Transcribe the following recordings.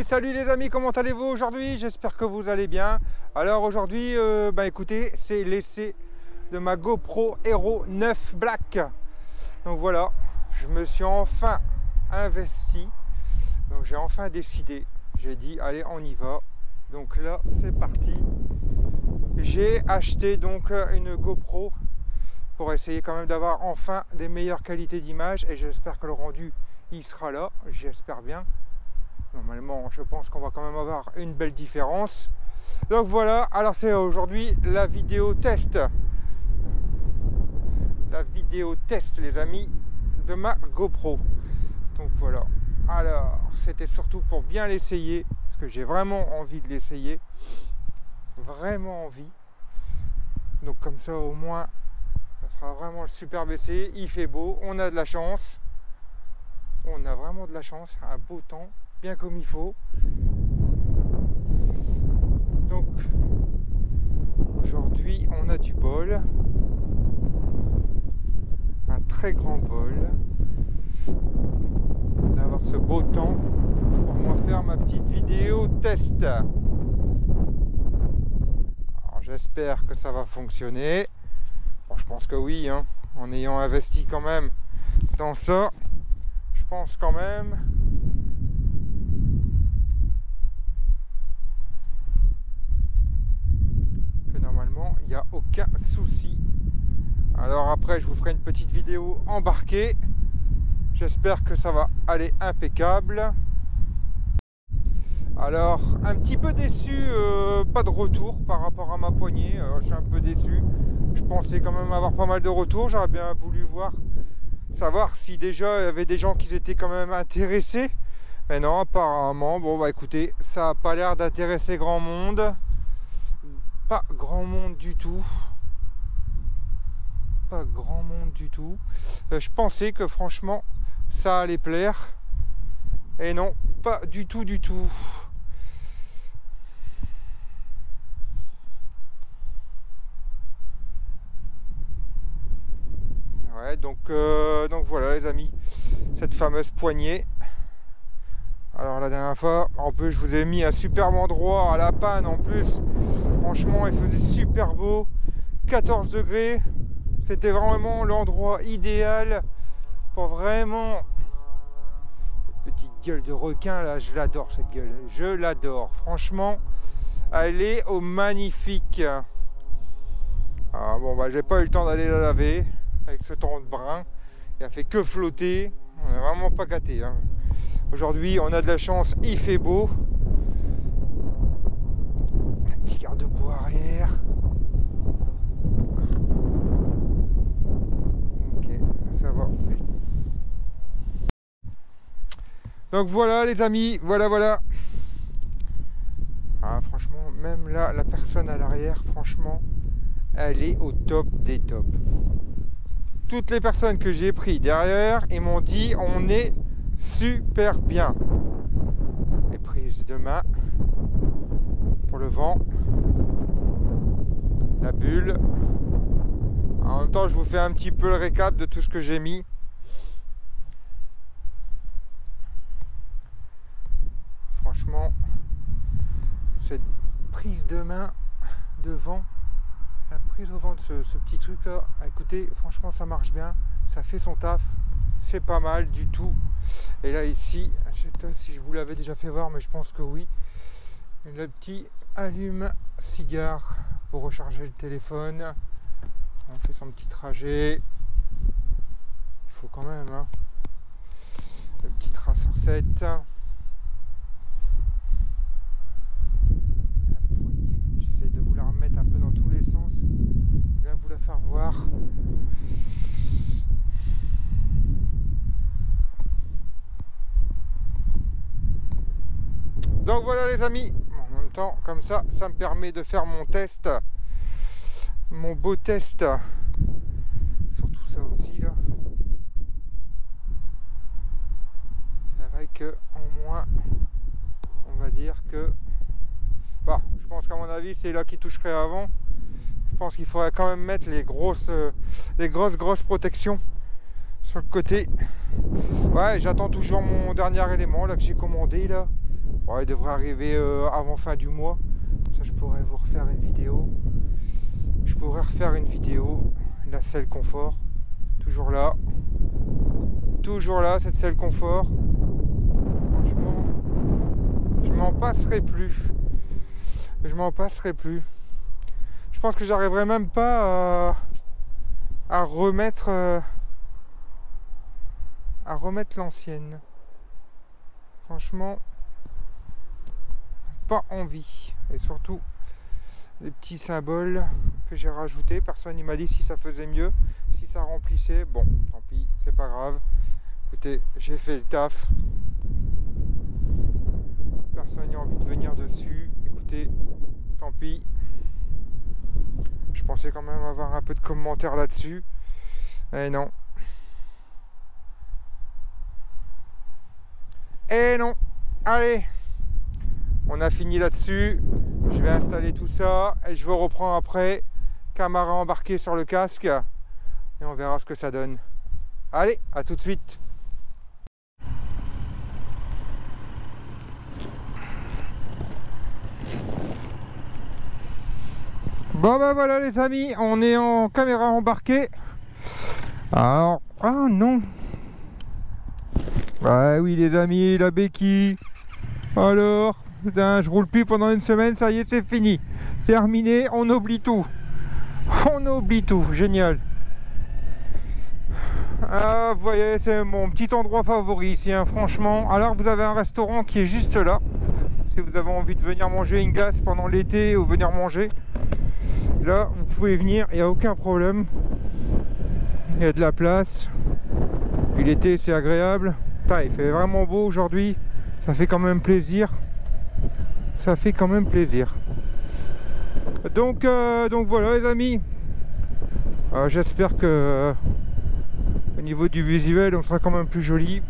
Salut les amis, comment allez-vous aujourd'hui? J'espère que vous allez bien. Alors aujourd'hui, écoutez, c'est l'essai de ma GoPro Hero 9 Black. Donc voilà, je me suis enfin investi. Donc j'ai enfin décidé. J'ai dit allez, on y va. Donc là, c'est parti. J'ai acheté donc une GoPro pour essayer quand même d'avoir enfin des meilleures qualités d'image et j'espère que le rendu il sera là, j'espère bien. Normalement, je pense qu'on va quand même avoir une belle différence. Donc voilà, alors c'est aujourd'hui la vidéo test. La vidéo test, les amis, de ma GoPro. Donc voilà. Alors, c'était surtout pour bien l'essayer, parce que j'ai vraiment envie de l'essayer. Vraiment envie. Donc comme ça, au moins, ça sera vraiment le superbe essai. Il fait beau, on a de la chance. On a vraiment de la chance, un beau temps. Bien comme il faut. Donc aujourd'hui on a du bol, un très grand bol d'avoir ce beau temps pour moi faire ma petite vidéo test. Alors j'espère que ça va fonctionner. Bon, je pense que oui, hein, en ayant investi quand même dans ça, je pense quand même normalement il n'y a aucun souci. Alors après je vous ferai une petite vidéo embarquée, j'espère que ça va aller impeccable. Alors un petit peu déçu, pas de retour par rapport à ma poignée, je suis un peu déçu. Je pensais quand même avoir pas mal de retours, j'aurais bien voulu savoir si déjà il y avait des gens qui étaient quand même intéressés, mais non, apparemment. Bon bah écoutez, ça n'a pas l'air d'intéresser grand monde. Pas grand monde du tout. Pas grand monde du tout. Je pensais que franchement ça allait plaire. Et non, pas du tout du tout. Ouais, donc voilà les amis. Cette fameuse poignée. Alors la dernière fois, en plus je vous ai mis un superbe endroit à La Panne en plus. Franchement il faisait super beau, 14 degrés. C'était vraiment l'endroit idéal pour vraiment... Cette petite gueule de requin là, je l'adore cette gueule. Je l'adore. Franchement, elle est au magnifique. Ah bon bah j'ai pas eu le temps d'aller la laver avec ce temps de brun. Il a fait que flotter. On n'est vraiment pas gâté, hein. Aujourd'hui, on a de la chance, il fait beau. Un petit garde-boue arrière. Ok, ça va. Donc voilà les amis, voilà. Ah, franchement, même là, la personne à l'arrière, franchement, elle est au top des tops. Toutes les personnes que j'ai pris derrière, ils m'ont dit, on est super bien. Les prises de main pour le vent, la bulle. En même temps je vous fais un petit peu le récap de tout ce que j'ai mis. Franchement cette prise de main de vent, la prise au vent de ce petit truc là, écoutez, franchement ça marche bien, ça fait son taf. C'est pas mal du tout. Et là ici, je sais pas si je vous l'avais déjà fait voir, mais je pense que oui, le petit allume-cigare pour recharger le téléphone. On fait son petit trajet. Il faut quand même, hein. Le petit trace en 7. La poignée, j'essaie de vous la remettre un peu dans tous les sens. Je vais vous la faire voir. Donc voilà les amis, en même temps comme ça me permet de faire mon test, mon beau test sur tout ça aussi là. C'est vrai que en moins on va dire que bon, je pense qu'à mon avis c'est là qui toucherait avant. Je pense qu'il faudrait quand même mettre les grosses protections sur le côté. Ouais, j'attends toujours mon dernier élément là que j'ai commandé là. Bon, il devrait arriver avant fin du mois. Comme ça je pourrais vous refaire une vidéo. Je pourrais refaire une vidéo. La selle confort. Toujours là. Toujours là cette selle confort. Franchement, je m'en passerai plus. Je m'en passerai plus. Je pense que j'arriverai même pas à remettre l'ancienne. Franchement, pas envie. Et surtout les petits symboles que j'ai rajoutés, personne ne m'a dit si ça faisait mieux, si ça remplissait. Bon, tant pis, c'est pas grave. Écoutez, j'ai fait le taf. Personne n'a envie de venir dessus. Écoutez, tant pis. Je pensais quand même avoir un peu de commentaires là-dessus. Et non. Et non. Allez. On a fini là-dessus. Je vais installer tout ça. Et je vous reprends après. Caméra embarquée sur le casque. Et on verra ce que ça donne. Allez, à tout de suite. Bon ben voilà les amis, on est en caméra embarquée. Alors, ah non. Bah oui les amis, la béquille. Alors, putain, je roule plus pendant une semaine, ça y est c'est fini. C'est terminé, on oublie tout. On oublie tout, génial. Ah, vous voyez, c'est mon petit endroit favori ici, hein, franchement. Alors vous avez un restaurant qui est juste là. Si vous avez envie de venir manger une glace pendant l'été ou venir manger. Là, vous pouvez venir, il n'y a aucun problème. Il y a de la place. Puis l'été, c'est agréable. Putain, il fait vraiment beau aujourd'hui. Ça fait quand même plaisir. Ça fait quand même plaisir. Donc voilà les amis. J'espère que au niveau du visuel, on sera quand même plus joli.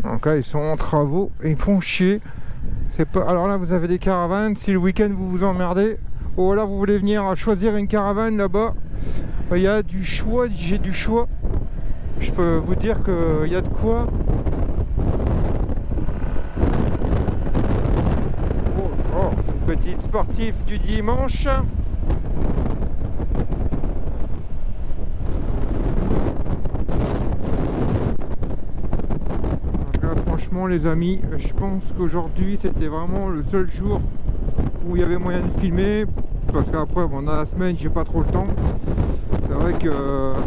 Donc là ils sont en travaux et ils font chier. C'est pas. Alors là vous avez des caravanes. Si le week-end vous vous emmerdez, ou alors vous voulez venir choisir une caravane là-bas, il y a du choix. J'ai du choix. Je peux vous dire qu'il y a de quoi. Oh, une petite sportive du dimanche. Franchement les amis, je pense qu'aujourd'hui c'était vraiment le seul jour où il y avait moyen de filmer, parce qu'après bon, dans la semaine j'ai pas trop le temps. C'est vrai que...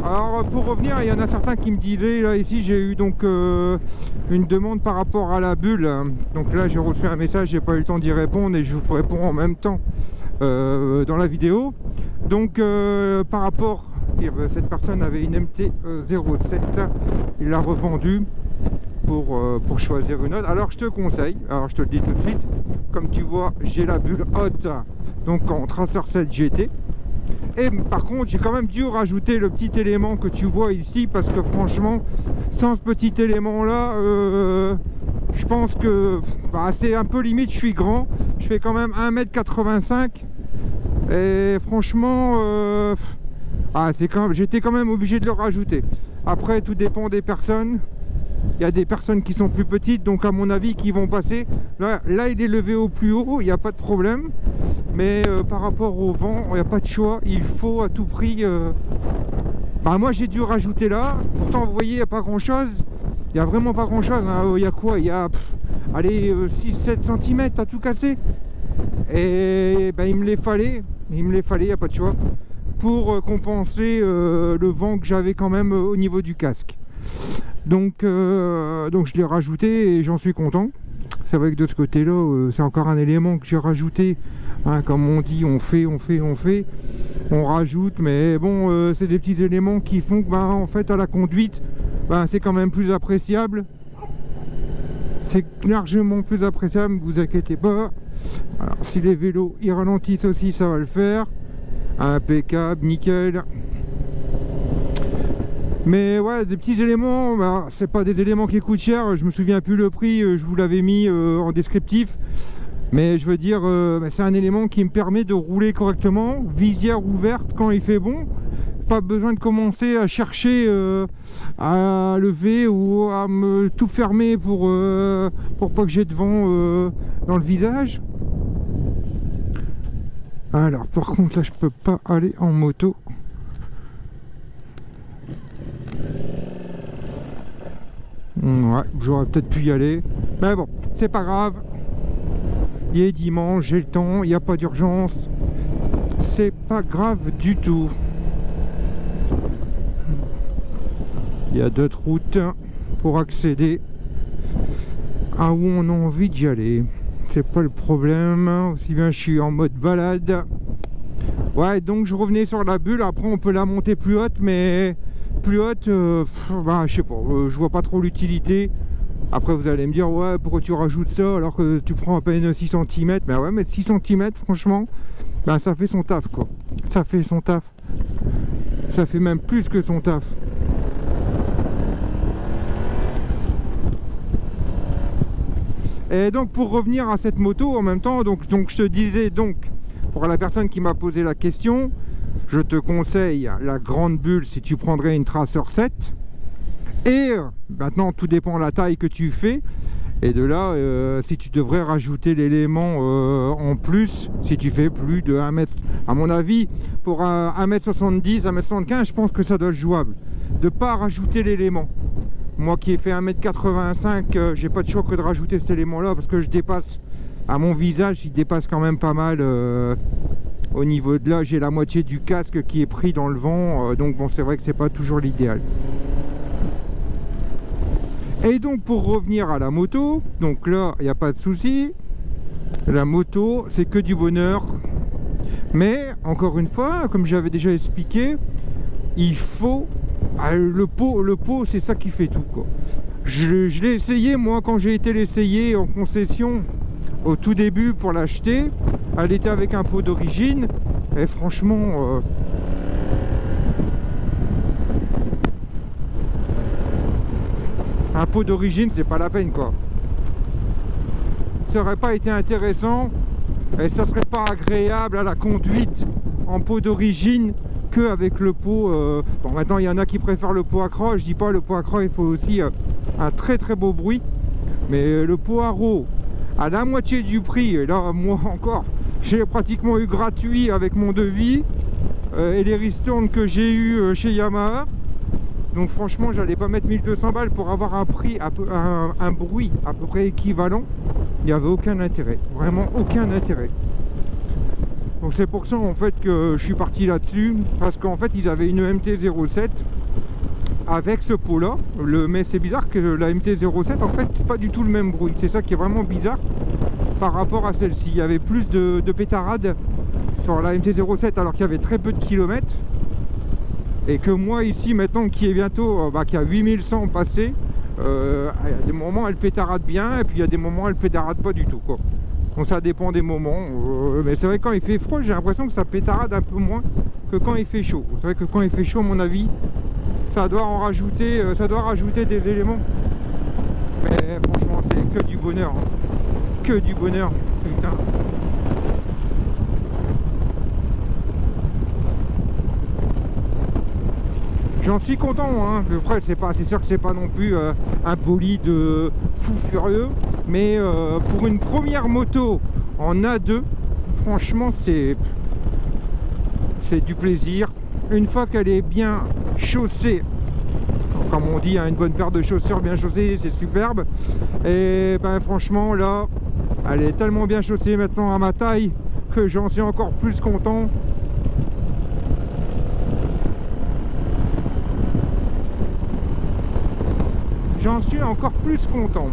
Alors pour revenir, il y en a certains qui me disaient, là ici j'ai eu donc une demande par rapport à la bulle. Donc là j'ai reçu un message, j'ai pas eu le temps d'y répondre et je vous réponds en même temps dans la vidéo. Donc par rapport, cette personne avait une MT-07, il l'a revendue pour choisir une autre. Alors je te conseille, alors je te le dis tout de suite, comme tu vois j'ai la bulle haute, donc en Tracer 7 GT. Et par contre j'ai quand même dû rajouter le petit élément que tu vois ici, parce que franchement sans ce petit élément là je pense que c'est un peu limite. Je suis grand, je fais quand même 1m85 et franchement j'étais quand même obligé de le rajouter. Après tout dépend des personnes. Il y a des personnes qui sont plus petites, donc à mon avis qui vont passer. Là il est levé au plus haut, il n'y a pas de problème. Mais par rapport au vent, il n'y a pas de choix. Il faut à tout prix... moi j'ai dû rajouter là. Pourtant vous voyez, il n'y a pas grand chose. Il n'y a vraiment pas grand chose. Hein. Il y a quoi? Il y a allez 6-7 cm à tout casser. Et il me les fallait. Il me les fallait, il n'y a pas de choix. Pour compenser le vent que j'avais quand même au niveau du casque. Donc je l'ai rajouté et j'en suis content. C'est vrai que de ce côté là c'est encore un élément que j'ai rajouté, hein, comme on dit, on rajoute, mais bon c'est des petits éléments qui font que en fait à la conduite c'est quand même plus appréciable, c'est largement plus appréciable, vous inquiétez pas. Alors si les vélos ils ralentissent aussi, ça va le faire, impeccable, nickel. Mais ouais, des petits éléments, c'est pas des éléments qui coûtent cher, je me souviens plus le prix, je vous l'avais mis en descriptif. Mais je veux dire, c'est un élément qui me permet de rouler correctement, visière ouverte quand il fait bon. Pas besoin de commencer à chercher à lever ou à me tout fermer pour pas que j'ai de vent dans le visage. Alors par contre là je peux pas aller en moto. Ouais, j'aurais peut-être pu y aller. Mais bon, c'est pas grave. Il est dimanche, j'ai le temps, il n'y a pas d'urgence. C'est pas grave du tout. Il y a d'autres routes pour accéder à où on a envie d'y aller. C'est pas le problème. Aussi bien je suis en mode balade. Ouais, donc je revenais sur la bulle. Après on peut la monter plus haute, mais plus haute, bah, je sais pas, je vois pas trop l'utilité. Après vous allez me dire, ouais, pourquoi tu rajoutes ça alors que tu prends à peine 6 cm. Mais ouais, mais 6 cm franchement, bah, ça fait son taf quoi. Ça fait son taf. Ça fait même plus que son taf. Et donc pour revenir à cette moto en même temps, donc je te disais, donc pour la personne qui m'a posé la question, je te conseille la grande bulle si tu prendrais une Tracer 7. Et maintenant tout dépend de la taille que tu fais. Et de là, si tu devrais rajouter l'élément en plus, si tu fais plus de 1 mètre, à mon avis, pour 1m70, 1m75, je pense que ça doit être jouable. De ne pas rajouter l'élément. Moi qui ai fait 1m85, j'ai pas de choix que de rajouter cet élément là parce que je dépasse, à mon visage, il dépasse quand même pas mal. Au niveau de là, j'ai la moitié du casque qui est pris dans le vent, donc bon, c'est vrai que c'est pas toujours l'idéal. Et donc pour revenir à la moto, donc là, il n'y a pas de souci. La moto, c'est que du bonheur. Mais encore une fois, comme j'avais déjà expliqué, il faut... le pot c'est ça qui fait tout quoi. Je l'ai essayé moi quand j'ai été l'essayer en concession au tout début pour l'acheter. Elle était avec un pot d'origine et franchement un pot d'origine c'est pas la peine quoi. Ça aurait pas été intéressant et ça serait pas agréable à la conduite en pot d'origine que avec le pot. Bon, maintenant il y en a qui préfèrent le pot à croix, je dis pas, le pot à croix il faut aussi un très très beau bruit, mais le pot à RAW à la moitié du prix, et là moi encore j'ai pratiquement eu gratuit avec mon devis et les ristournes que j'ai eu chez Yamaha, donc franchement j'allais pas mettre 1200 balles pour avoir un prix, un bruit à peu près équivalent. Il n'y avait aucun intérêt, vraiment aucun intérêt. Donc c'est pour ça en fait que je suis parti là-dessus, parce qu'en fait ils avaient une MT-07 avec ce pot là, mais c'est bizarre que la MT-07 en fait pas du tout le même bruit, c'est ça qui est vraiment bizarre par rapport à celle-ci. Il y avait plus de pétarades sur la MT-07 alors qu'il y avait très peu de kilomètres, et que moi ici maintenant qui est bientôt, qui a 8100 passés, il y a des moments elle pétarade bien et puis il y a des moments elle pétarade pas du tout quoi. Donc ça dépend des moments, mais c'est vrai que quand il fait froid j'ai l'impression que ça pétarade un peu moins que quand il fait chaud. C'est vrai que quand il fait chaud à mon avis ça doit en rajouter, ça doit rajouter des éléments. Mais franchement c'est que du bonheur, hein. Que du bonheur, putain. J'en suis content, hein. Après c'est sûr que c'est pas non plus un bolide fou furieux, mais pour une première moto en A2, franchement c'est du plaisir. Une fois qu'elle est bien chaussée, comme on dit, hein, une bonne paire de chaussures bien chaussées, c'est superbe. Et ben franchement là, elle est tellement bien chaussée maintenant à ma taille que j'en suis encore plus content. J'en suis encore plus content.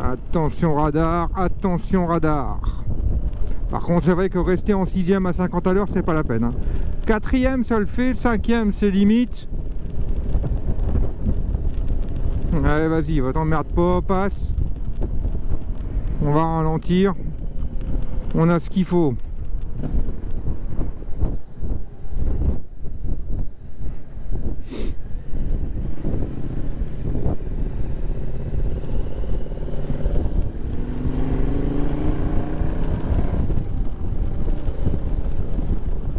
Attention radar, attention radar. Par contre c'est vrai que rester en 6ème à 50 à l'heure c'est pas la peine, hein. 4ème ça le fait, 5ème c'est limite. Allez vas-y, va t'emmerde pas, passe. On va ralentir. on a ce qu'il faut.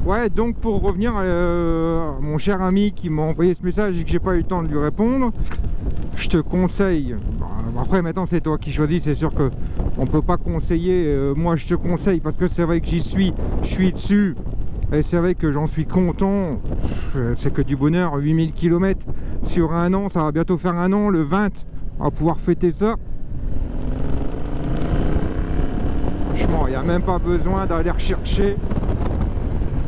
Ouais, donc pour revenir à mon cher ami qui m'a envoyé ce message et que j'ai pas eu le temps de lui répondre, je te conseille, après maintenant c'est toi qui choisis, c'est sûr que on peut pas conseiller, moi je te conseille parce que c'est vrai que je suis dessus et c'est vrai que j'en suis content, c'est que du bonheur. 8000 km sur un an, ça va bientôt faire un an, le 20, on va pouvoir fêter ça. Franchement, il n'y a même pas besoin d'aller rechercher.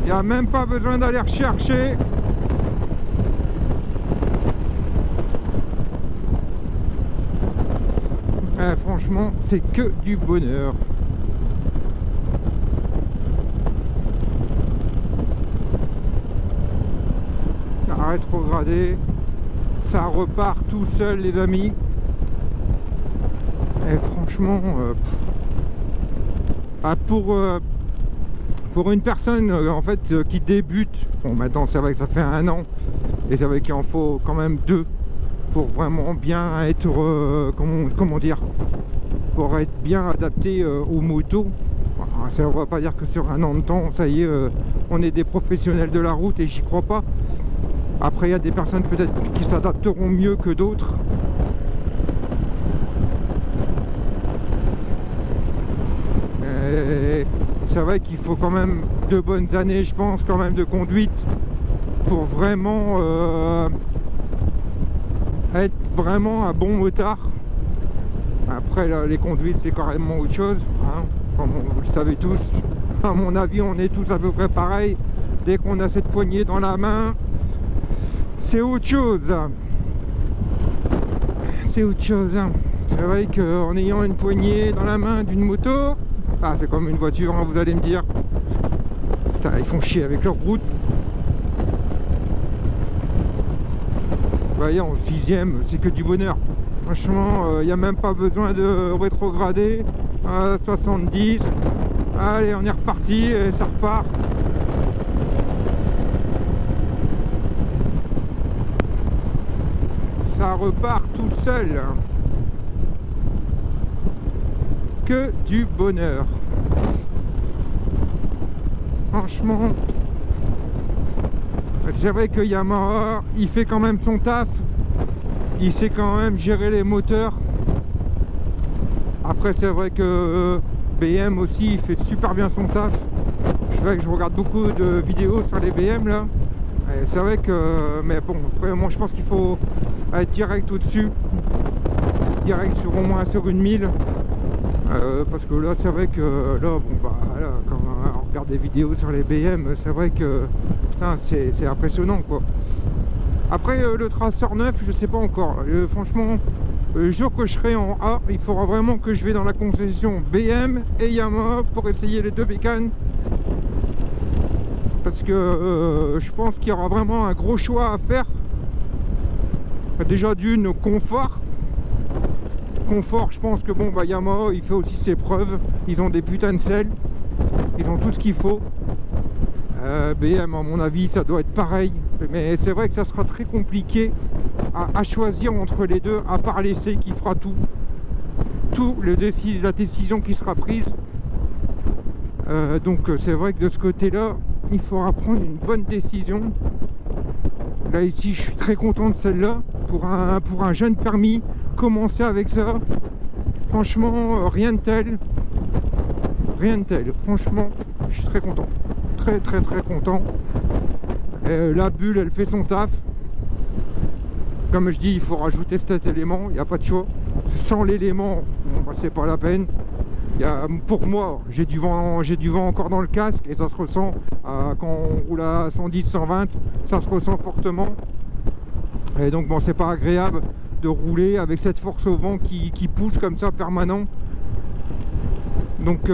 Il n'y a même pas besoin d'aller rechercher. Franchement, c'est que du bonheur. À rétrograder, ça repart tout seul, les amis. Et franchement, pour une personne en fait qui débute, bon maintenant c'est vrai que ça fait un an et c'est vrai qu'il en faut quand même 2 pour vraiment bien être comment dire, pour être bien adapté aux motos. Ça ne va pas dire que sur un an de temps ça y est, on est des professionnels de la route, et j'y crois pas. Après il y a des personnes peut-être qui s'adapteront mieux que d'autres. C'est vrai qu'il faut quand même 2 bonnes années, je pense, quand même de conduite pour vraiment être vraiment un bon motard. Après là, les conduites c'est carrément autre chose, hein, comme vous le savez tous. À mon avis on est tous à peu près pareil. Dès qu'on a cette poignée dans la main, c'est autre chose. C'est autre chose. C'est vrai qu'en ayant une poignée dans la main d'une moto, ah, c'est comme une voiture, hein, vous allez me dire. Putain, ils font chier avec leur route. Vous voyez, en 6ème, c'est que du bonheur. Franchement, il n'y a même pas besoin de rétrograder. 70. Allez, on est reparti et ça repart. Ça repart tout seul. Que du bonheur. Franchement, c'est vrai que Yamaha, il fait quand même son taf. Il sait quand même gérer les moteurs. Après c'est vrai que BM aussi, il fait super bien son taf. C'est vrai que je regarde beaucoup de vidéos sur les BM là. C'est vrai que, mais bon, après, moi je pense qu'il faut être direct au-dessus. Direct sur au moins sur une 1000. Parce que là c'est vrai que là, bon bah là, quand on regarde des vidéos sur les BM, c'est vrai que putain, c'est impressionnant quoi. Après le traceur neuf, je sais pas encore. Franchement, le jour que je serai en A, il faudra vraiment que je vais dans la concession BM et Yamaha pour essayer les 2 bécanes. Parce que je pense qu'il y aura vraiment un gros choix à faire. Déjà d'une, confort. Confort, je pense que bon bah Yamaha il fait aussi ses preuves, ils ont des putains de selles, ils ont tout ce qu'il faut. BM à mon avis ça doit être pareil, mais c'est vrai que ça sera très compliqué à choisir entre les deux, à part l'essai qui fera tout la décision qui sera prise. Donc c'est vrai que de ce côté là il faudra prendre une bonne décision. Là ici je suis très content de celle-là pour un jeune permis. Commencer avec ça, franchement rien de tel, franchement je suis très content, très content. La bulle elle fait son taf, comme je dis il faut rajouter cet élément, il n'y a pas de choix. Sans l'élément bon, bah, c'est pas la peine. Pour moi j'ai du vent encore dans le casque et ça se ressent quand on roule à 110 120, ça se ressent fortement, et donc bon c'est pas agréable de rouler avec cette force au vent qui pousse comme ça permanent. Donc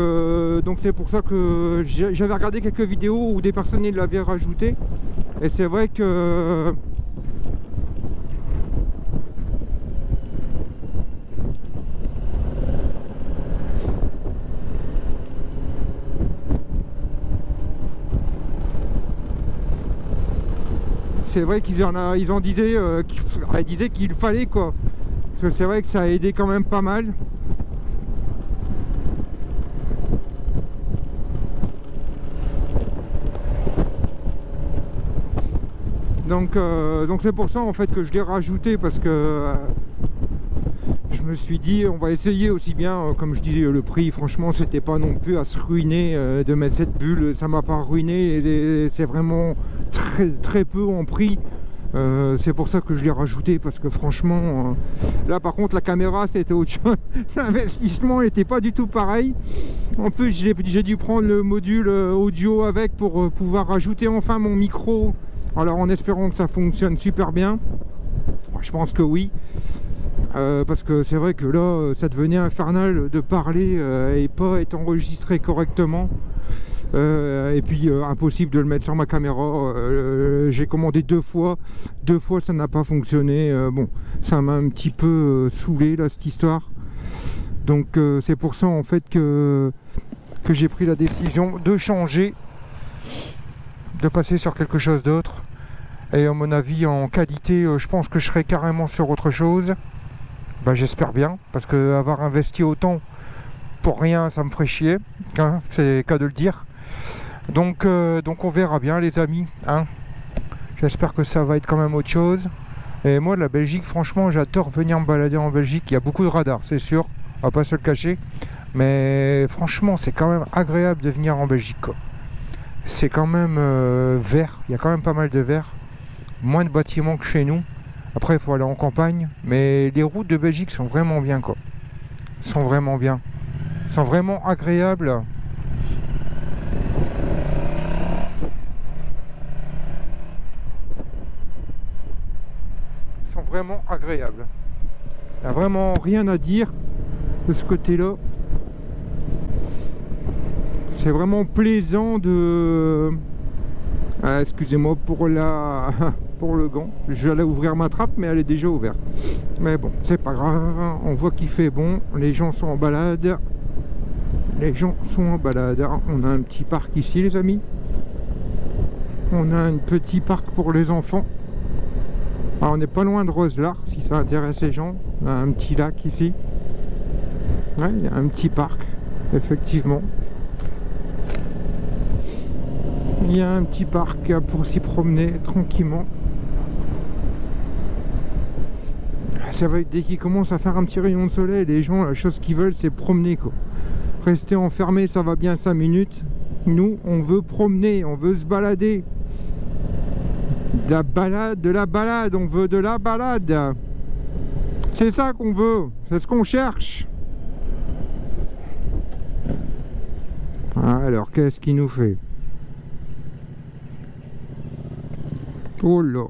c'est pour ça que j'avais regardé quelques vidéos où des personnes l'avaient rajouté, et c'est vrai que c'est vrai qu'ils en disaient qu'il fallait quoi. Parce que c'est vrai que ça a aidé quand même pas mal. Donc c'est pour ça en fait que je l'ai rajouté, parce que je me suis dit on va essayer aussi bien, comme je dis, le prix franchement c'était pas non plus à se ruiner de mettre cette bulle, ça m'a pas ruiné, et c'est vraiment très peu en prix. C'est pour ça que je l'ai rajouté, parce que franchement là par contre la caméra c'était autre chose. L'investissement n'était pas du tout pareil. En plus j'ai dû prendre le module audio avec pour pouvoir rajouter enfin mon micro, alors en espérant que ça fonctionne super bien. Je pense que oui, parce que c'est vrai que là ça devenait infernal de parler et pas être enregistré correctement. Et puis impossible de le mettre sur ma caméra. J'ai commandé deux fois ça n'a pas fonctionné. Bon, ça m'a un petit peu saoulé là cette histoire. Donc c'est pour ça en fait que j'ai pris la décision de changer, de passer sur quelque chose d'autre. Et à mon avis en qualité je pense que je serai carrément sur autre chose. Ben, j'espère bien, parce que avoir investi autant pour rien ça me ferait chier, hein, c'est qu'à de le dire. Donc on verra bien les amis, hein. J'espère que ça va être quand même autre chose. Et moi la Belgique franchement j'adore venir me balader en Belgique. Il y a beaucoup de radars c'est sûr, on va pas se le cacher, mais franchement c'est quand même agréable de venir en Belgique quoi. C'est quand même vert, il y a quand même pas mal de vert, moins de bâtiments que chez nous. Après il faut aller en campagne, mais les routes de Belgique sont vraiment bien quoi. Sont vraiment bien, sont vraiment agréables. Sont vraiment agréables. Il n'y a vraiment rien à dire de ce côté-là. C'est vraiment plaisant de... Ah, excusez-moi pour le gant. J'allais ouvrir ma trappe mais elle est déjà ouverte. Mais bon, c'est pas grave. On voit qu'il fait bon. Les gens sont en balade. Les gens sont en balade. On a un petit parc ici les amis. On a un petit parc pour les enfants. Alors, on n'est pas loin de Roeselare, si ça intéresse les gens. On a un petit lac ici. Ouais, il y a un petit parc, effectivement. Il y a un petit parc pour s'y promener tranquillement. C'est vrai que dès qu'il commence à faire un petit rayon de soleil, les gens, la chose qu'ils veulent, c'est promener quoi. Rester enfermé, ça va bien 5 minutes. Nous, on veut promener, on veut se balader. De la balade, on veut de la balade. C'est ça qu'on veut, c'est ce qu'on cherche. Alors, qu'est-ce qu'il nous fait? Oh là,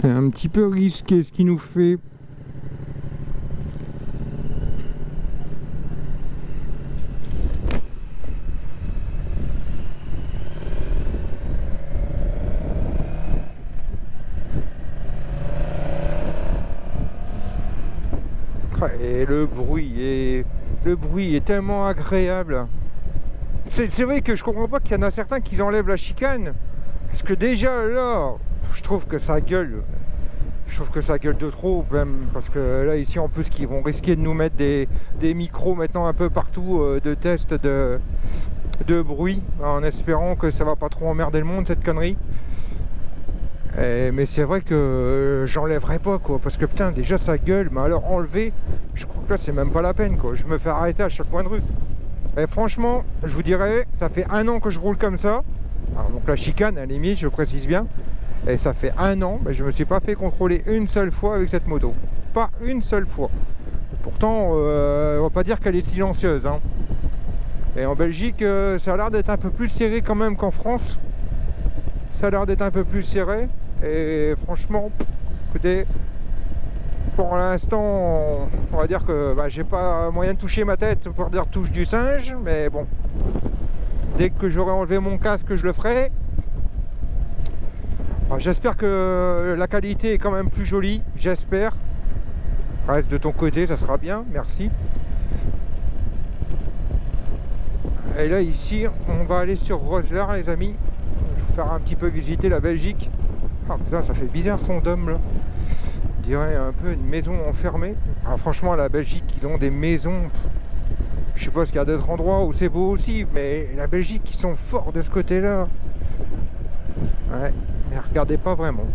c'est un petit peu risqué ce qu'il nous fait. Et le bruit est tellement agréable. C'est vrai que je comprends pas qu'il y en a certains qui enlèvent la chicane, parce que déjà là je trouve que ça gueule. Je trouve que ça gueule de trop même, parce que là ici en plus qu'ils vont risquer de nous mettre des micros maintenant un peu partout de test de bruit, en espérant que ça va pas trop emmerder le monde cette connerie. Mais c'est vrai que j'enlèverai pas quoi, parce que putain déjà ça gueule, mais alors enlever, je crois que là c'est même pas la peine quoi. Je me fais arrêter à chaque coin de rue. Et franchement je vous dirais, ça fait 1 an que je roule comme ça. Alors donc la chicane à la limite je précise bien. Et ça fait 1 an, mais je me suis pas fait contrôler une seule fois avec cette moto. Pas une seule fois. Pourtant on va pas dire qu'elle est silencieuse hein. Et en Belgique ça a l'air d'être un peu plus serré quand même qu'en France. Ça a l'air d'être un peu plus serré. Et franchement, écoutez, pour l'instant, on va dire que j'ai pas moyen de toucher ma tête pour dire touche du singe, mais bon, dès que j'aurai enlevé mon casque, je le ferai. J'espère que la qualité est quand même plus jolie, j'espère. Reste de ton côté, ça sera bien, merci. Et là, ici, on va aller sur Roeselare, les amis. Je vais vous faire un petit peu visiter la Belgique. Ah putain, ça fait bizarre son dôme là. On dirait un peu une maison enfermée. Alors, franchement, la Belgique, ils ont des maisons. Je sais pas qu'il y a d'autres endroits où c'est beau aussi, mais la Belgique, ils sont forts de ce côté-là. Ouais, mais regardez pas vraiment.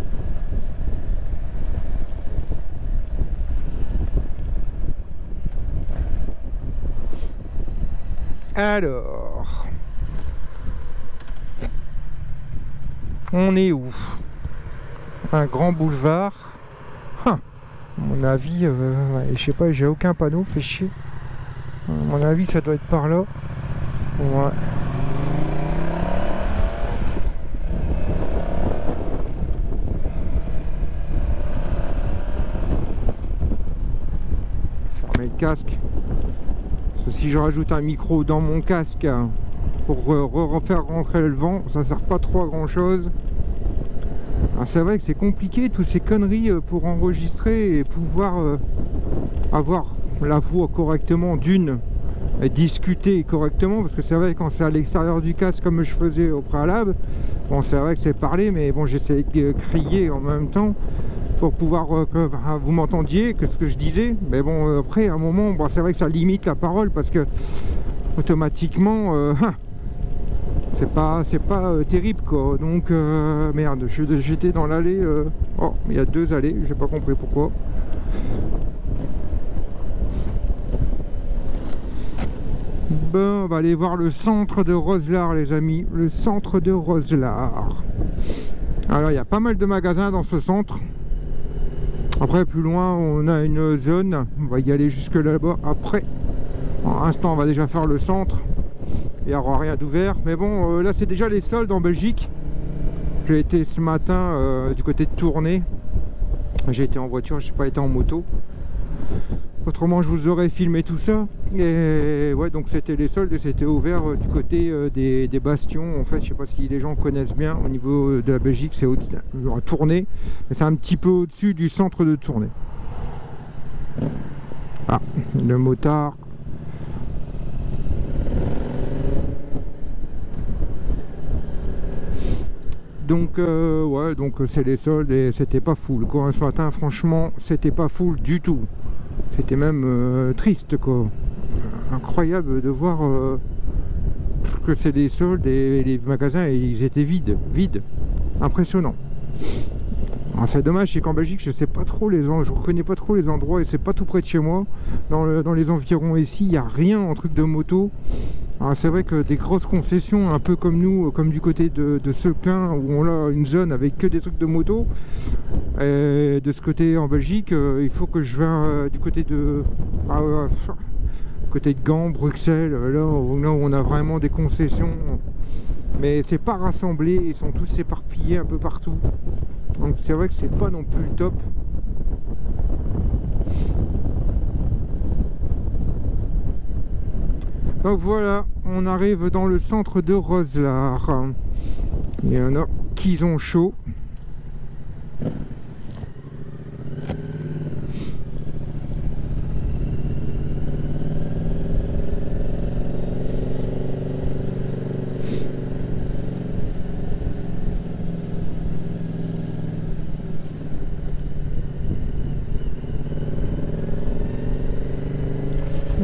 Alors, on est où? Un grand boulevard. À mon avis, ouais, je sais pas, j'ai aucun panneau, fait chier. À mon avis, ça doit être par là. Ouais. Fermer le casque. Parce que si je rajoute un micro dans mon casque pour refaire rentrer le vent, ça sert pas trop à grand chose. C'est vrai que c'est compliqué toutes ces conneries pour enregistrer et pouvoir avoir la voix correctement d'une et discuter correctement, parce que c'est vrai quand c'est à l'extérieur du casque comme je faisais au préalable, bon c'est vrai que c'est parler, mais bon j'essayais de crier en même temps pour pouvoir que vous m'entendiez, que ce que je disais, mais bon après à un moment bon, c'est vrai que ça limite la parole parce que automatiquement c'est pas terrible quoi. Donc merde, j'étais dans l'allée oh il y a deux allées, j'ai pas compris pourquoi. Bon, on va aller voir le centre de Roeselare les amis, le centre de Roeselare. Alors il y a pas mal de magasins dans ce centre. Après plus loin on a une zone, on va y aller jusque là-bas après. Pour l'instant on va déjà faire le centre. Il n'y aura rien d'ouvert, mais bon là c'est déjà les soldes en Belgique. J'ai été ce matin du côté de Tournai. J'ai été en voiture, j'ai pas été en moto. Autrement je vous aurais filmé tout ça. Et ouais, donc c'était les soldes, c'était ouvert du côté des bastions. En fait je sais pas si les gens connaissent bien au niveau de la Belgique, c'est à Tournai, mais c'est un petit peu au-dessus du centre de Tournai. Ah, le motard. Donc ouais, donc c'est les soldes et c'était pas full quoi. Ce matin franchement c'était pas full du tout. C'était même triste quoi. Incroyable de voir que c'est des soldes et les magasins ils étaient vides. Impressionnant. C'est dommage, c'est qu'en Belgique je sais pas trop je reconnais pas trop les endroits et c'est pas tout près de chez moi. Dans les environs ici il n'y a rien en truc de moto. C'est vrai que des grosses concessions, un peu comme nous, comme du côté de Seclin, où on a une zone avec que des trucs de moto, et de ce côté en Belgique, il faut que je vienne du côté de Gand, Bruxelles, là où on a vraiment des concessions, mais c'est pas rassemblé, ils sont tous éparpillés un peu partout, donc c'est vrai que c'est pas non plus le top. Donc voilà, on arrive dans le centre de Roeselare. Il y en a qui ont chaud.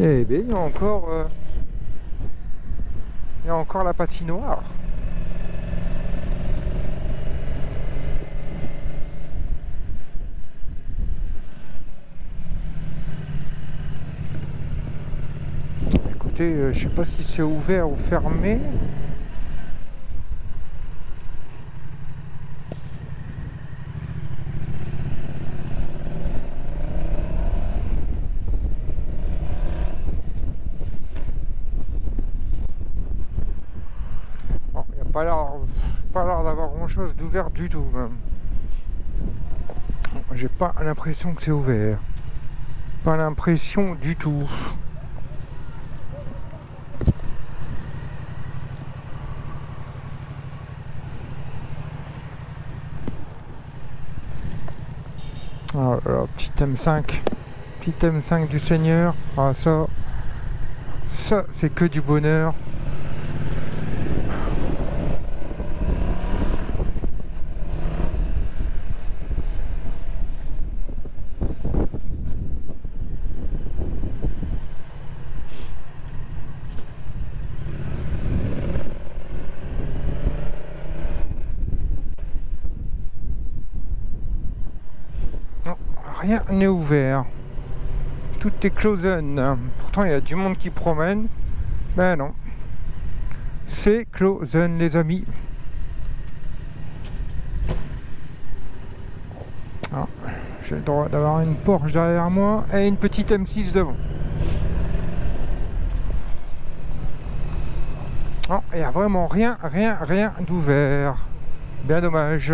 Eh bien, il y a encore la patinoire. Écoutez, je sais pas si c'est ouvert ou fermé. Pas l'air d'avoir grand chose d'ouvert du tout même. J'ai pas l'impression que c'est ouvert. Pas l'impression du tout. Ah là là, petit M5 du Seigneur. Ah ça c'est que du bonheur. rien n'est ouvert. Tout est closen. Pourtant, il y a du monde qui promène. Ben non. C'est closen, les amis. Ah, j'ai le droit d'avoir une Porsche derrière moi et une petite M6 devant. Non, il n'y a vraiment rien d'ouvert. Bien dommage.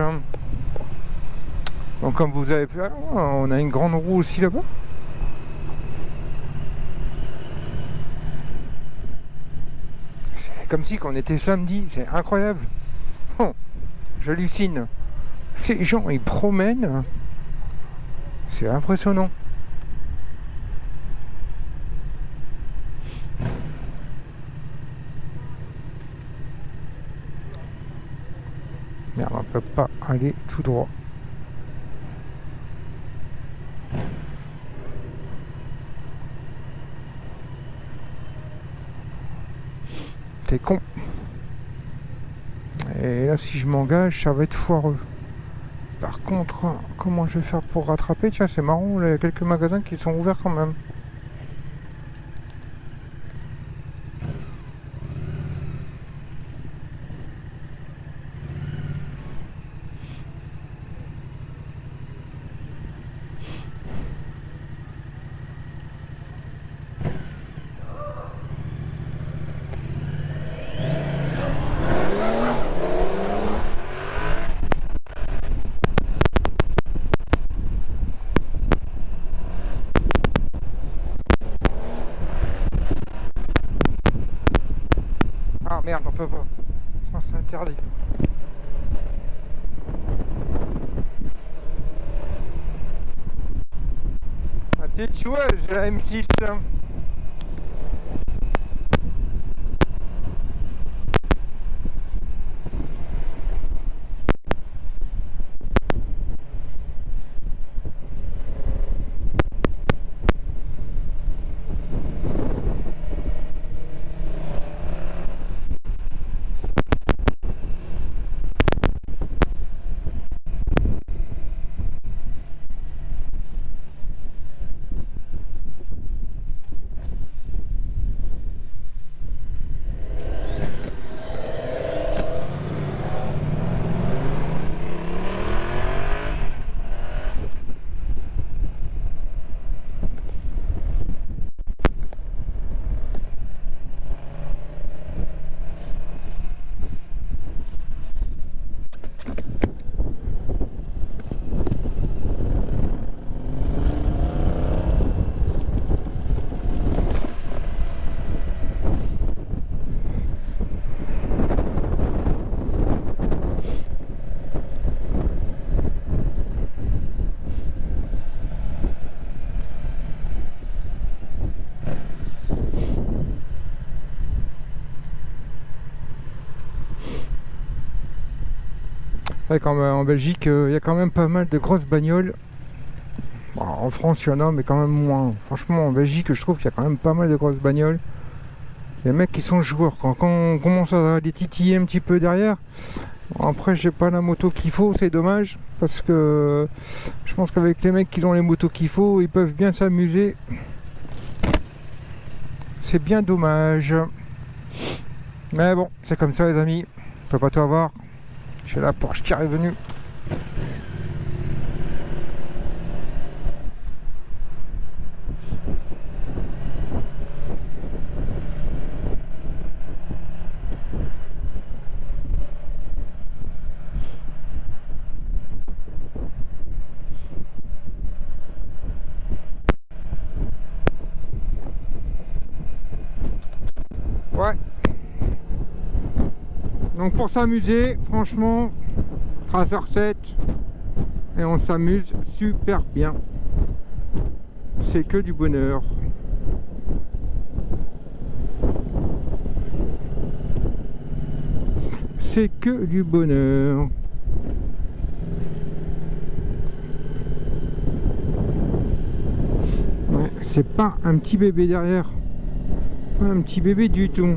Donc comme vous avez pu voir, on a une grande roue aussi là-bas. C'est comme si on était samedi, c'est incroyable. Oh, j'hallucine. Ces gens, ils promènent. C'est impressionnant. Merde, on peut pas aller tout droit. T'es con. Et là, si je m'engage, ça va être foireux. Par contre, comment je vais faire pour rattraper? Tiens, c'est marrant, il y a quelques magasins qui sont ouverts quand même. Ah merde, on peut pas. Ça, c'est interdit. La petite joueuse, la M6. Ouais, en Belgique, il y a quand même pas mal de grosses bagnoles. Bon, en France, il y en a, mais quand même moins. Franchement, en Belgique, je trouve qu'il y a quand même pas mal de grosses bagnoles. Les mecs qui sont joueurs, quand on commence à les titiller un petit peu derrière, bon, après, j'ai pas la moto qu'il faut, c'est dommage. Parce que je pense qu'avec les mecs qui ont les motos qu'il faut, ils peuvent bien s'amuser. C'est bien dommage. Mais bon, c'est comme ça, les amis. On peut pas tout avoir. J'ai la Porsche qui est revenue. Ouais. Donc pour s'amuser, franchement, Tracer 7 et on s'amuse super bien. C'est que du bonheur. C'est que du bonheur. Ouais, c'est pas un petit bébé derrière. Pas un petit bébé du tout.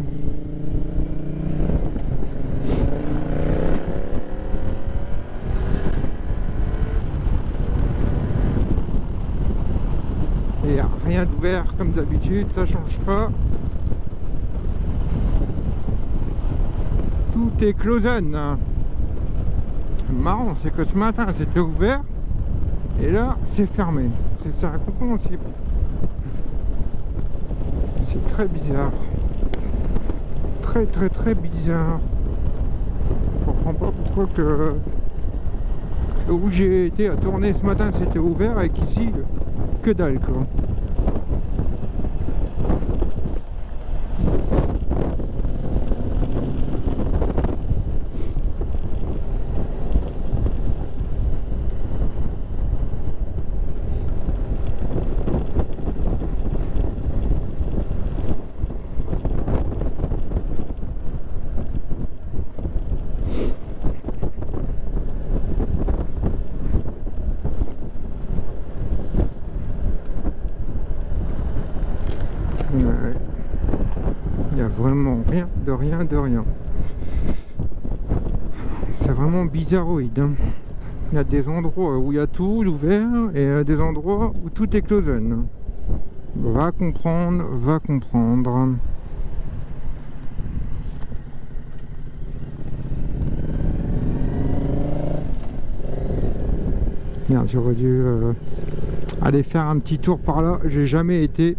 rien d'ouvert comme d'habitude, ça change pas. Tout est closen. Marrant, c'est que ce matin c'était ouvert et là c'est fermé. C'est incompréhensible. C'est très bizarre. Très bizarre. Je comprends pas pourquoi que où j'ai été à tourner ce matin c'était ouvert et qu'ici que dalle quoi. Il n'y a vraiment rien de rien. C'est vraiment bizarroïde. Hein. Il y a des endroits où il y a tout ouvert et des endroits où tout est closen. Va comprendre, va comprendre. Merde, j'aurais dû aller faire un petit tour par là. J'ai jamais été.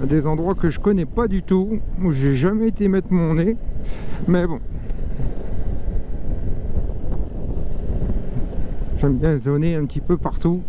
Des endroits que je connais pas du tout, où j'ai jamais été mettre mon nez, mais bon, j'aime bien zoner un petit peu partout.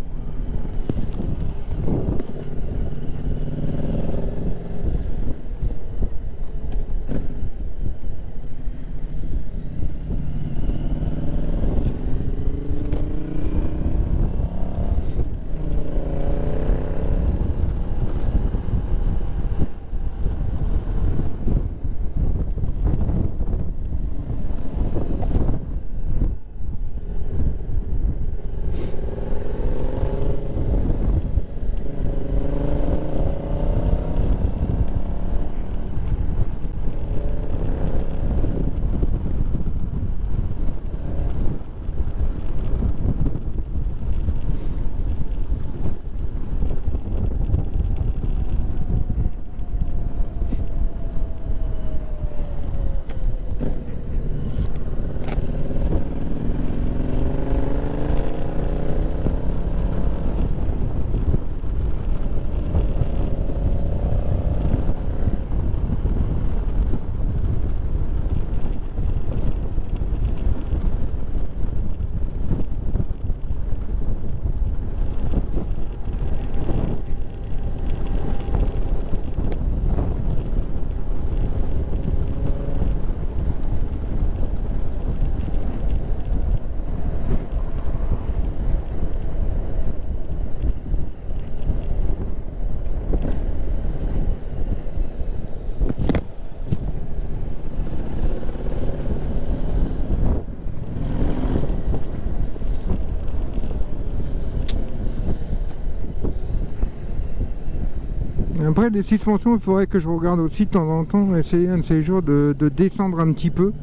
Après les suspensions, il faudrait que je regarde aussi de temps en temps, essayer un de ces jours de descendre un petit peu.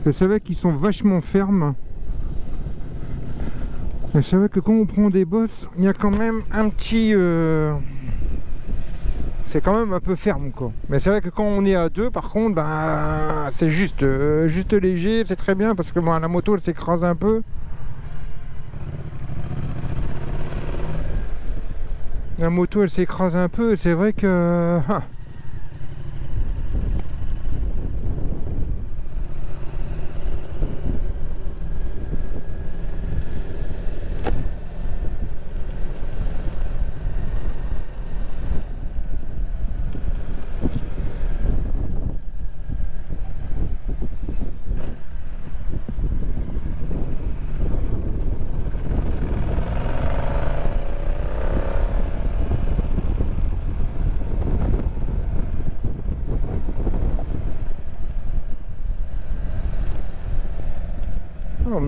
Je savais qu'ils sont vachement fermes. Et c'est vrai que quand on prend des bosses, il y a quand même un petit... c'est quand même un peu ferme quoi. Mais c'est vrai que quand on est à deux, par contre, bah, c'est juste léger, c'est très bien parce que bon, la moto elle s'écrase un peu. La moto elle s'écrase un peu, c'est vrai que...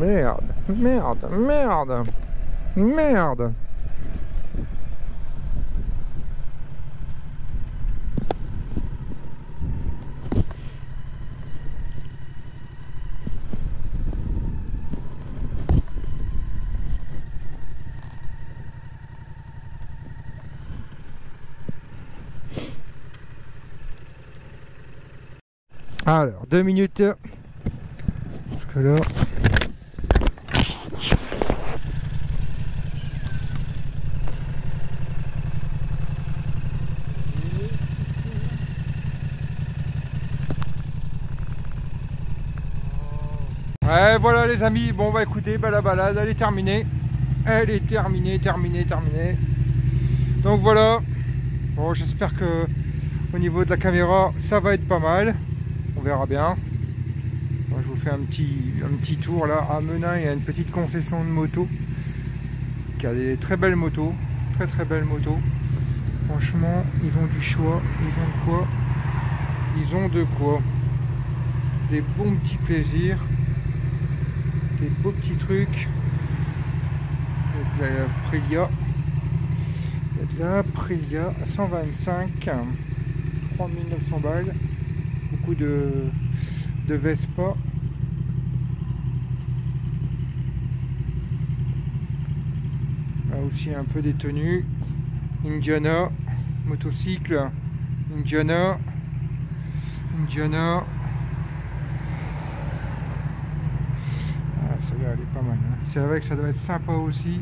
merde, merde, merde, merde. Alors, 2 minutes. Parce que là... Ouais, voilà les amis. Bon bah écoutez, bah, la balade elle est terminée. Elle est terminée. Donc voilà. Bon, j'espère que au niveau de la caméra, ça va être pas mal. On verra bien. Moi, je vous fais un petit tour là. À Menin, il y a une petite concession de moto qui a des très belles motos. Très belles motos. Franchement, ils ont du choix. Ils ont de quoi. Des bons petits plaisirs. Des beaux petits trucs. Il y a de la Aprilia. Il y a de la Aprilia 125. 3900 balles. Beaucoup de Vespa. Là aussi un peu des tenues. Indiana, motocycle, Indiana. Ah, celle-là elle est pas mal. Hein. C'est vrai que ça doit être sympa aussi.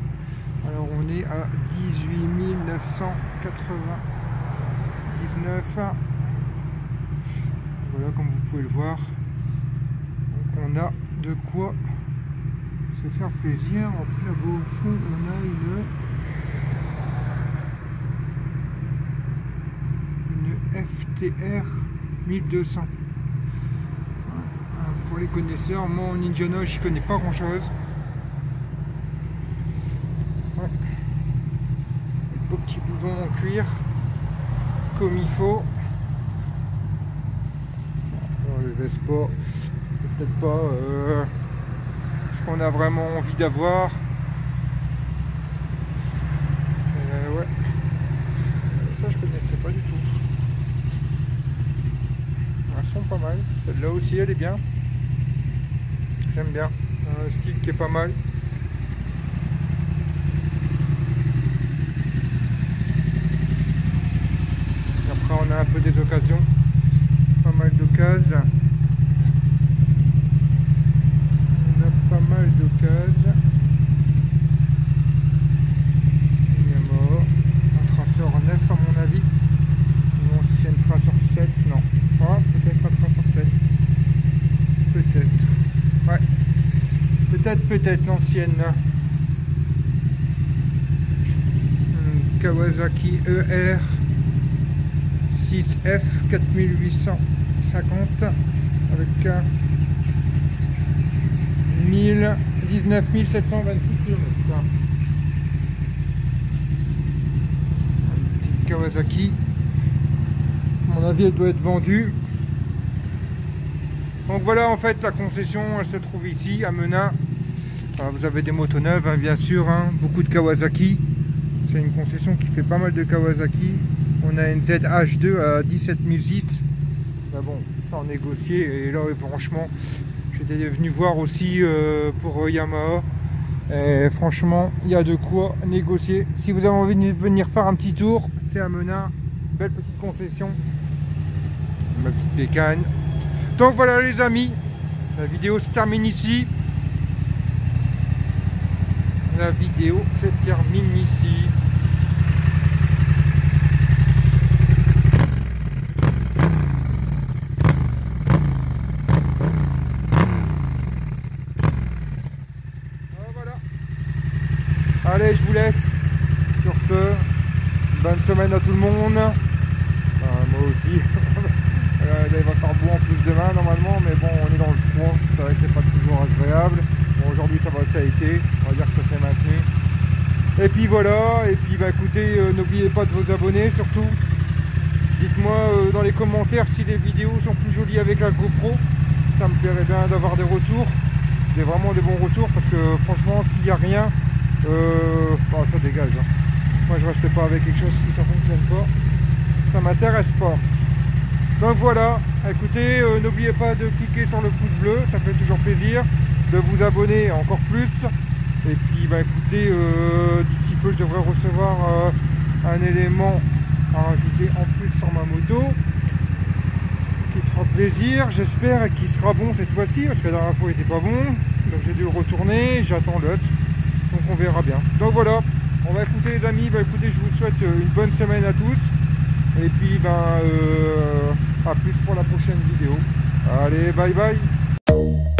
Alors on est à 18 999. Voilà, comme vous pouvez le voir. Donc on a de quoi se faire plaisir. Après là-bas au fond on a une FTR 1200. Pour les connaisseurs, moi en Indiana j'y connais pas grand chose. Ouais. Beau petit bouton en cuir comme il faut. Le Vespa, peut-être pas ce qu'on a vraiment envie d'avoir. Ouais, ça je connaissais pas du tout. Elles sont pas mal. Celle-là aussi elle est bien. J'aime bien. Un style qui est pas mal. Après on a un peu des occasions. Pas mal d'occasions. On a pas mal d'occasions. Yamaha. Un traceur neuf à mon avis. Une ancienne traceur 7, non. Ah, peut-être pas traceur 7. Peut-être. Ouais. Peut-être l'ancienne. Kawasaki ER 6F 4850 avec 19 726 km. Une petite Kawasaki. À mon avis, elle doit être vendue. Donc voilà, en fait, la concession, elle se trouve ici, à Menin. Alors, vous avez des motos neuves, hein, bien sûr, hein, beaucoup de Kawasaki. C'est une concession qui fait pas mal de Kawasaki. On a une ZH2 à 17 006. Bah bon, ça en négocier. Et là, franchement, j'étais venu voir aussi pour Yamaha. Et franchement, il y a de quoi négocier. Si vous avez envie de venir faire un petit tour, c'est à Menin. Belle petite concession. Ma petite bécane. Donc voilà les amis, la vidéo se termine ici. La vidéo se termine ici. Voilà. Allez, je vous laisse. Sur ce, bonne semaine à tout le monde. Moi aussi. Il va faire beau en plus demain normalement, mais bon, on est dans le froid, c'est vrai que c'est pas toujours agréable. Bon, aujourd'hui ça a été, on va dire que ça s'est maintenu. Et puis voilà, et puis bah écoutez, n'oubliez pas de vous abonner surtout. Dites-moi dans les commentaires si les vidéos sont plus jolies avec la GoPro, ça me plairait bien d'avoir des retours. J'ai vraiment des bons retours parce que franchement s'il n'y a rien, bon, ça dégage. Hein. Moi je reste pas avec quelque chose qui ça fonctionne pas. Ça m'intéresse pas. Donc voilà, écoutez, n'oubliez pas de cliquer sur le pouce bleu, ça fait toujours plaisir, de vous abonner encore plus. Et puis bah écoutez, d'ici peu je devrais recevoir un élément à rajouter en plus sur ma moto qui fera plaisir, j'espère, et qui sera bon cette fois-ci, parce que la dernière fois il était pas bon, donc j'ai dû le retourner, j'attends l'autre, donc on verra bien. Donc voilà, on va écouter les amis, bah écoutez, je vous souhaite une bonne semaine à tous, et puis ben à plus pour la prochaine vidéo. Allez, bye bye.